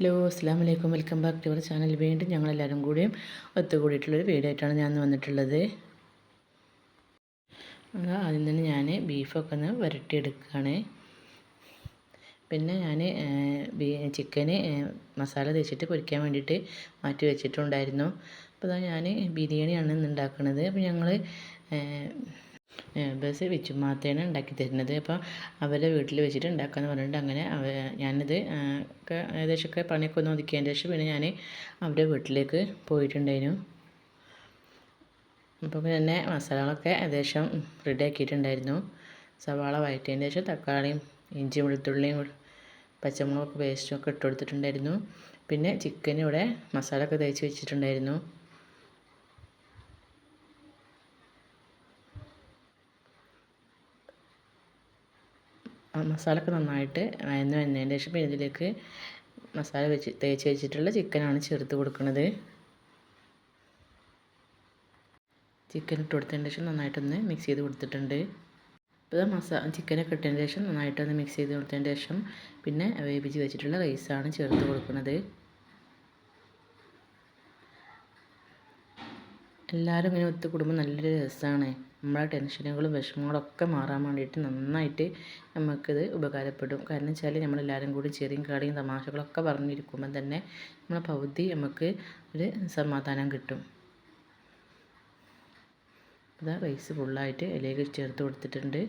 Hello അസ്സാം വലൈക്കും, welcome back to our channel. വീണ്ടും ഞങ്ങളെല്ലാവരും കൂടിയും ഒത്തുകൂടിയിട്ടുള്ളൊരു വീഡിയോ ആയിട്ടാണ് ഞാൻ വന്നിട്ടുള്ളത്. ആദ്യം തന്നെ ഞാൻ ബീഫൊക്കെ ഒന്ന് വരട്ടിയെടുക്കുകയാണ്. പിന്നെ ഞാൻ ചിക്കന് മസാല തേച്ചിട്ട് പൊരിക്കാൻ വേണ്ടിയിട്ട് മാറ്റി വെച്ചിട്ടുണ്ടായിരുന്നു. അപ്പോൾ ഞാൻ ബിരിയാണിയാണ് ഇന്ന് ഉണ്ടാക്കുന്നത്. അപ്പോൾ ഞങ്ങൾ ബസ് വെച്ചുമാത്തേനെ ഉണ്ടാക്കി തരുന്നത്. അപ്പോൾ അവരെ വീട്ടിൽ വെച്ചിട്ട് ഉണ്ടാക്കാമെന്ന് പറഞ്ഞിട്ട് അങ്ങനെ ഞാനിത് ഏകദേശമൊക്കെ പണിയൊക്കെ ഒന്ന് ഒതുക്കിയതിന് ശേഷം പിന്നെ ഞാൻ അവരുടെ വീട്ടിലേക്ക് പോയിട്ടുണ്ടായിരുന്നു. അപ്പോൾ തന്നെ മസാലകളൊക്കെ ഏകദേശം റെഡി ആക്കിയിട്ടുണ്ടായിരുന്നു. സവാള വഴറ്റിയതിന് ശേഷം തക്കാളിയും ഇഞ്ചി വെളുത്തുള്ളിയും പച്ചമുളകൊക്കെ പേസ്റ്റും ഒക്കെ ഇട്ട് കൊടുത്തിട്ടുണ്ടായിരുന്നു. പിന്നെ ചിക്കൻ ഇവിടെ മസാല ഒക്കെ തേച്ച് വെച്ചിട്ടുണ്ടായിരുന്നു. മസാലയൊക്കെ നന്നായിട്ട് വന്നതിന് ശേഷം പിന്നെ ഇതിലേക്ക് മസാല തേച്ച് വെച്ചിട്ടുള്ള ചിക്കനാണ് ചേർത്ത് കൊടുക്കുന്നത്. ചിക്കൻ ഇട്ട് കൊടുത്തതിന് ശേഷം നന്നായിട്ടൊന്ന് മിക്സ് ചെയ്ത് കൊടുത്തിട്ടുണ്ട്. ഇപ്പോൾ ചിക്കനൊക്കെ ഇട്ടതിന് ശേഷം നന്നായിട്ടൊന്ന് മിക്സ് ചെയ്ത് കൊടുത്തതിന് ശേഷം പിന്നെ വേവിച്ച് വെച്ചിട്ടുള്ള റൈസാണ് ചേർത്ത് കൊടുക്കുന്നത്. എല്ലാവരും ഇങ്ങനെ ഒത്തുകൂടുമ്പോൾ നല്ലൊരു രസമാണ്. നമ്മളെ ടെൻഷനുകളും വിഷമങ്ങളൊക്കെ മാറാൻ വേണ്ടിയിട്ട് നന്നായിട്ട് നമുക്കിത് ഉപകാരപ്പെടും. കാരണം വെച്ചാൽ നമ്മളെല്ലാവരും കൂടി ചെറിയും കളിയും തമാശകളൊക്കെ പറഞ്ഞിരിക്കുമ്പോൾ തന്നെ നമ്മളെ പകുതി നമുക്ക് ഒരു സമാധാനം കിട്ടും. ഇതാ റൈസ് ഫുള്ളായിട്ട് ഇതിലേക്ക് ചേർത്ത് കൊടുത്തിട്ടുണ്ട്.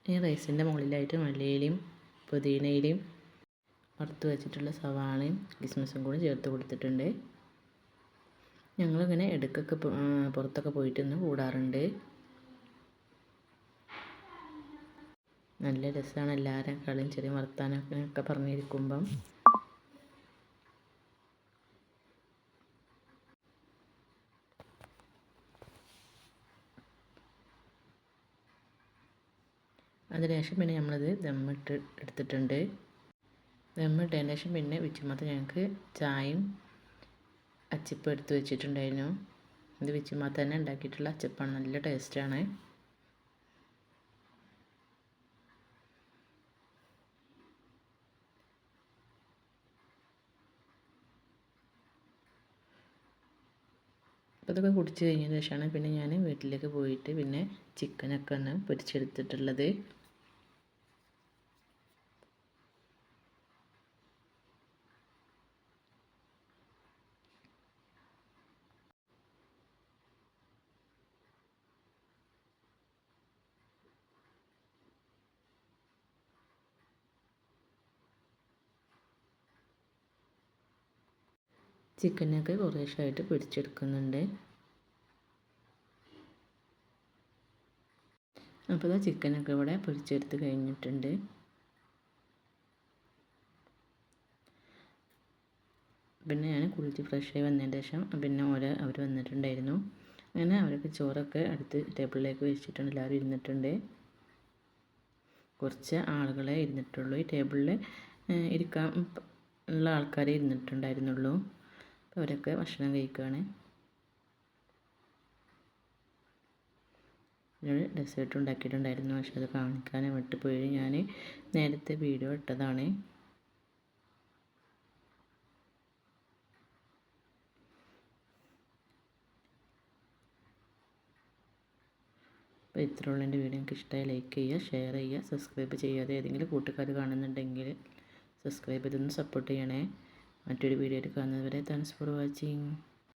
ഈ റൈസിൻ്റെ മുകളിലായിട്ട് മല്ലിയിലയും പുതിനയിലയും വറുത്ത് വെച്ചിട്ടുള്ള സവാളയും കിസ്മിസും കൂടി ചേർത്ത് കൊടുത്തിട്ടുണ്ട്. ഞങ്ങളിങ്ങനെ ഇടയ്ക്കൊക്കെ പുറത്തൊക്കെ പോയിട്ടൊന്ന് കൂടാറുണ്ട്. നല്ല രസമാണ് എല്ലാവരും കളിയും ചെറിയ വർത്താനമൊക്കെ പറഞ്ഞിരിക്കുമ്പം. അതിനുശേഷം പിന്നെ നമ്മളിത് ദമ്മിട്ട് എടുത്തിട്ടുണ്ട്. ദമ്മിട്ടതിന് ശേഷം പിന്നെ വിച്ചുമാത്ത ഞങ്ങൾക്ക് ചായയും അച്ചിപ്പം എടുത്ത് വെച്ചിട്ടുണ്ടായിരുന്നു. ഇത് വിച്ചുമാത്ത തന്നെ ഉണ്ടാക്കിയിട്ടുള്ള അച്ചപ്പാണ്, നല്ല ടേസ്റ്റാണ്. അപ്പോൾ ഇതൊക്കെ കുടിച്ച് കഴിഞ്ഞതിന് ശേഷമാണ് പിന്നെ ഞാൻ വീട്ടിലേക്ക് പോയിട്ട് പിന്നെ ചിക്കനൊക്കെ ഒന്ന് പൊരിച്ചെടുത്തിട്ടുള്ളത്. ചിക്കനൊക്കെ കുറേശ്ശായിട്ട് പൊരിച്ചെടുക്കുന്നുണ്ട്. അപ്പോൾ ചിക്കനൊക്കെ ഇവിടെ പൊരിച്ചെടുത്ത് കഴിഞ്ഞിട്ടുണ്ട്. പിന്നെ ഞാൻ കുളിച്ച് ഫ്രഷായി വന്നതിന് ശേഷം പിന്നെ അവർ വന്നിട്ടുണ്ടായിരുന്നു. അങ്ങനെ അവരൊക്കെ ചോറൊക്കെ അടുത്ത് ടേബിളിലേക്ക് വെച്ചിട്ടുണ്ട്. എല്ലാവരും ഇരുന്നിട്ടുണ്ട്. കുറച്ച് ആളുകളെ ഇരുന്നിട്ടുള്ളൂ. ഈ ടേബിളിൽ ഇരിക്കാൻ ഉള്ള ആൾക്കാരെ ഇരുന്നിട്ടുണ്ടായിരുന്നുള്ളൂ. അപ്പോൾ അവരൊക്കെ ഭക്ഷണം കഴിക്കുകയാണ്. ഒരു ഡെസേർട്ട് ഉണ്ടാക്കിയിട്ടുണ്ടായിരുന്നു, പക്ഷെ അത് കാണിക്കാൻ വിട്ടുപോയി. ഞാൻ നേരത്തെ വീഡിയോ ഇട്ടതാണ്. അപ്പോൾ ഇത്രയുള്ള എൻ്റെ വീഡിയോ എനിക്ക് ഇഷ്ടമായി ലൈക്ക് ചെയ്യുക, ഷെയർ ചെയ്യുക, സബ്സ്ക്രൈബ് ചെയ്യാതെ ഏതെങ്കിലും കൂട്ടുകാർ കാണുന്നുണ്ടെങ്കിൽ സബ്സ്ക്രൈബ് ചെയ്തൊന്ന് സപ്പോർട്ട് ചെയ്യണേ. മറ്റൊരു വീഡിയോ ആയിട്ട് കാണുന്നതുവരെ താങ്ക്സ് ഫോർ വാച്ചിങ്.